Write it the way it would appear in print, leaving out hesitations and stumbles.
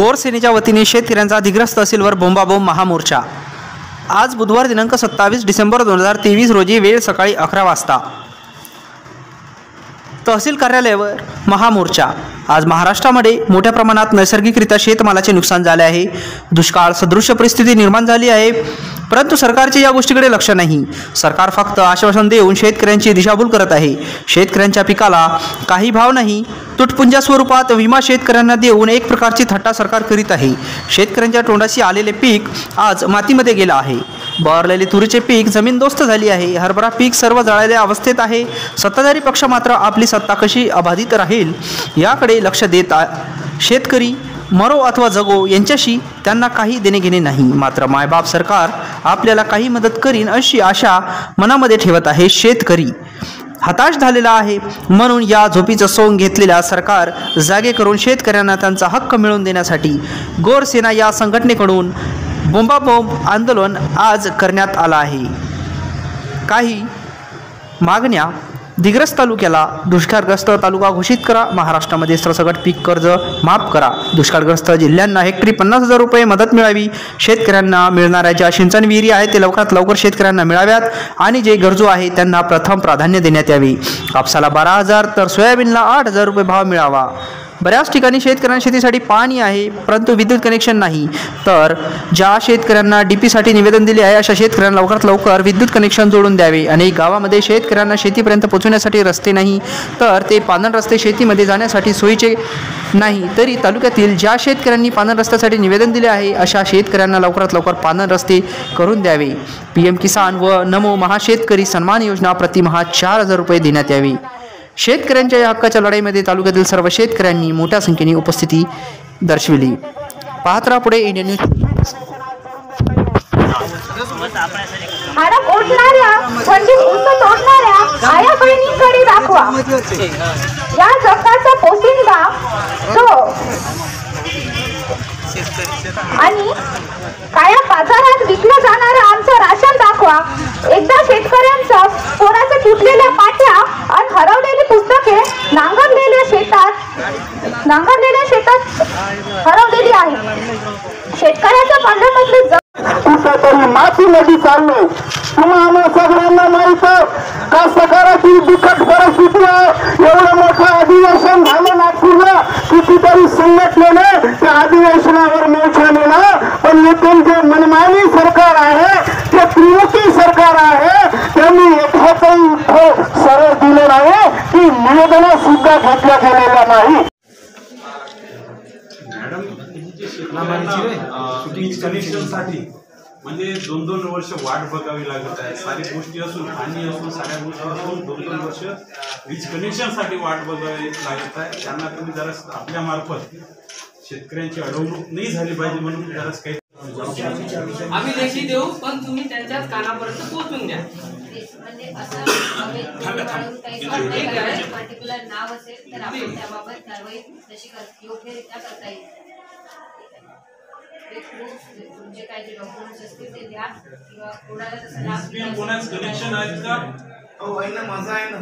गोरसेनेच्या वतीने शेतकऱ्यांचा दिग्रस तहसीलवर बोंबाबोंब महामोर्चा। आज बुधवार दिनांक 27 डिसेंबर 2023 रोजी वेळ सकाळी 11 वाजता तहसील कार्यालयावर महामोर्चा। आज महाराष्ट्रामध्ये मोठ्या प्रमाणात नैसर्गिकरित्या शेतमालाचे नुकसान झाले आहे। दुष्काळ सदृश परिस्थिती निर्माण झाली आहे, परंतु सरकारचे या गोष्टीकडे लक्ष नाही। सरकार फक्त आश्वासन देऊन शेतकऱ्यांची दिशाभूल करत आहे। शेतकऱ्यांच्या पिकाला काही भाव नाही, तुटपुंजा स्वरूपात विमा शेतकऱ्यांना देऊन एक प्रकारची थट्टा सरकार करीत आहे। शेतकऱ्यांच्या तोंडाशी आलेले पीक आज मातीमध्ये गेले आहे। बहरलेले तुरीचे पीक जमीनदोस्त झाली आहे। हरभरा पीक सर्व जळालेल्या अवस्थेत आहे। सत्ताधारी पक्ष मात्र आपली सत्ता कशी अबाधित राहील याकडे लक्ष देत शेतकरी मरो अथवा जगो यांच्याशी त्यांना काही देणे घेणे नाही। मात्र मायबाप सरकार आपल्याला काही मदत करीन अशी आशा मनामध्ये ठेवत आहे। शेतकरी हताश झालेला आहे, म्हणून या झोपीचं सोंग घेतलेल्या सरकार जागे करून शेतकऱ्यांना त्यांचा हक्क मिळवून देण्यासाठी गोरसेना या संघटनेकडून बोंबाबोंब आंदोलन आज करण्यात आला आहे। काही मागण्या: दिग्रस तालुक्याला दुष्काळग्रस्त तालुका घोषित करा, महाराष्ट्रामध्ये सरसकट पीक कर्ज माफ करा, दुष्काळग्रस्त जिल्ह्यांना हेक्टरी 50,000 रुपये मदत मिळावी, शेतकऱ्यांना मिळणाऱ्या ज्या सिंचन विहिरी आहेत ते लवकरात लवकर शेतकऱ्यांना मिळाव्यात आणि जे गरजू आहेत त्यांना प्रथम प्राधान्य देण्यात यावे, कापसाला 12,000 तर सोयाबीनला 8,000 रुपये भाव मिळावा। बऱ्याच ठिकाणी शेतकऱ्यांना शेतीसाठी पाणी आहे, परंतु विद्युत कनेक्शन नाही, तर ज्या शेतकऱ्यांना डीपीसाठी निवेदन दिले आहे अशा शेतकऱ्यांना लवकरात लवकर विद्युत कनेक्शन जोडून द्यावे। अनेक गावामध्ये शेतकऱ्यांना शेतीपर्यंत पोहोचण्यासाठी रस्ते नाही, तर ते पांदण रस्ते शेतीमध्ये जाण्यासाठी सोयीचे नाही, तरी तालुक्यातील ज्या शेतकऱ्यांनी पांदण रस्त्यासाठी निवेदन दिले आहे अशा शेतकऱ्यांना लवकरात लवकर पांदण रस्ते करून द्यावे। PM किसान व नमो महाशेतकरी सन्मान योजना प्रतिमाह 4,000 रुपये देण्यात यावी। शेतकऱ्यांच्या या हक्काच्या लढाईमध्ये तालुक्यातील सर्व शेतकऱ्यांनी मोठ्या संख्येने उपस्थिती दर्शविली। पाहत राहा पुढे इंडियन न्यूज। हडक ओढणाऱ्या थंडीत उंच तोडणाऱ्या आया बहिणीकडे दाखवा, या जगाचा पोशिंदा तो आणि काळ्या बाजारात विकलं जाणारं आमचं राशन दाखवा। एकदा शेतकऱ्यांच्या पोराच्या तुटलेल्या पाट्या आणि हरवलेली पुस्तके नांगरलेल्या शेतात हरवलेली आहे। शेतकऱ्याच्या पांढऱ्यामधले कुठेतरी मातीमध्ये चाललो। तुम्हाला सगळ्यांना माहित आहे का सकाराची दुःखद परिस्थिती आहे। एवढं मोठं अधिवेशन झालं नागपूरला, कितीतरी संघटनेने त्या अधिवेशनावर मोर्चा नेला, पण येथील जे मनमानी सरकार आहे, ते त्रिमुखी सरकार आहे, त्यांनी एखादंही सरळ दिलं नाही की निवेदन सुद्धा घेतल्या गेलेल्या नाही। कनेक्शनसाठी म्हणजे 2-2 वर्ष वाट बघावी लागत आहे। सारी गोष्टी असून पाणी असून साऱ्या गोष्टी असून 2-2 वर्ष वीज कनेक्शनसाठी वाट बघावी लागत आहे। त्यांना तुम्ही जरा आपल्या मार्फत शेतकऱ्यांची अडवणूक नाही झाली पाहिजे म्हणून जराच काही आम्ही लेखी देऊ, पण तुम्ही त्यांच्याच कानापर्यंत पोहोचून द्या। म्हणजे असं पर्टिक्युलर नाव असेल तर आपण त्याबाबत कारवाई तशी योग्यरित्या करता येईल। तुमचे काय जे डॉक्युमेंट्स असतील ते द्या, किंवा कोणाला तसं कोणाच कनेक्शन आहेत का? माझा आहे ना।